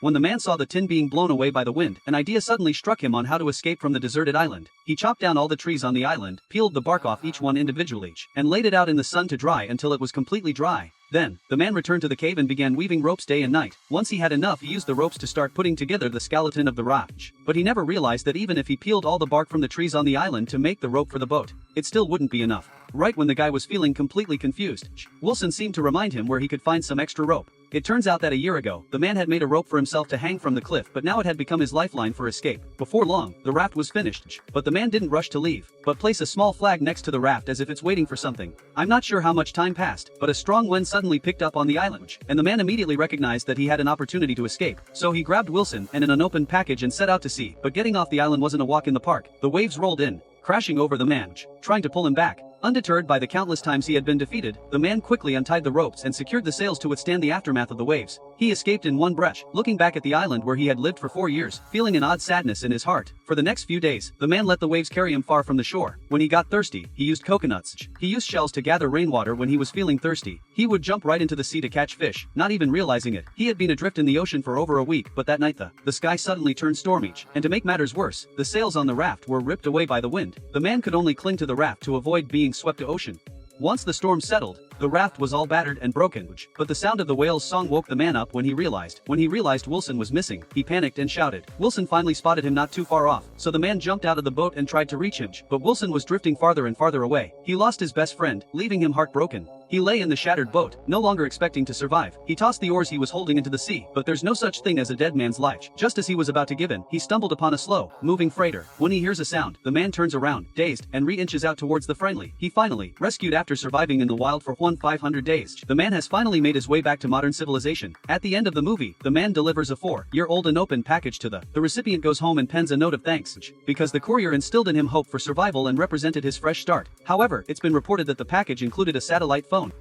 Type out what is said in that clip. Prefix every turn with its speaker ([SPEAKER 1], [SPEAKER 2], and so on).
[SPEAKER 1] When the man saw the tin being blown away by the wind, an idea suddenly struck him on how to escape from the deserted island. He chopped down all the trees on the island, peeled the bark off each one individually, and laid it out in the sun to dry until it was completely dry. Then, the man returned to the cave and began weaving ropes day and night. Once he had enough, he used the ropes to start putting together the skeleton of the raft. But he never realized that even if he peeled all the bark from the trees on the island to make the rope for the boat, it still wouldn't be enough. Right when the guy was feeling completely confused, Wilson seemed to remind him where he could find some extra rope. It turns out that a year ago, the man had made a rope for himself to hang from the cliff, but now it had become his lifeline for escape. Before long, the raft was finished, but the man didn't rush to leave, but place a small flag next to the raft as if it's waiting for something. I'm not sure how much time passed, but a strong wind suddenly picked up on the island, and the man immediately recognized that he had an opportunity to escape. So he grabbed Wilson and an unopened package and set out to sea, but getting off the island wasn't a walk in the park. The waves rolled in, crashing over the man, trying to pull him back. Undeterred by the countless times he had been defeated, the man quickly untied the ropes and secured the sails to withstand the aftermath of the waves. He escaped in one breath, looking back at the island where he had lived for 4 years, feeling an odd sadness in his heart. For the next few days, the man let the waves carry him far from the shore. When he got thirsty, he used coconuts. He used shells to gather rainwater when he was feeling thirsty. He would jump right into the sea to catch fish, not even realizing it. He had been adrift in the ocean for over a week, but that night the sky suddenly turned stormy, and to make matters worse, the sails on the raft were ripped away by the wind. The man could only cling to the raft to avoid being swept to ocean. Once the storm settled, the raft was all battered and broken, but the sound of the whale's song woke the man up when he realized Wilson was missing. He panicked and shouted. Wilson finally spotted him not too far off, so the man jumped out of the boat and tried to reach him, but Wilson was drifting farther and farther away. He lost his best friend, leaving him heartbroken. He lay in the shattered boat, no longer expecting to survive. He tossed the oars he was holding into the sea, but there's no such thing as a dead man's life. Just as he was about to give in, he stumbled upon a slow, moving freighter. When he hears a sound, the man turns around, dazed, and re-inches out towards the friendly. He finally, rescued after surviving in the wild for 500 days. The man has finally made his way back to modern civilization. At the end of the movie, the man delivers a 4-year-old unopened package to the recipient goes home and pens a note of thanks, because the courier instilled in him hope for survival and represented his fresh start. However, it's been reported that the package included a satellite phone.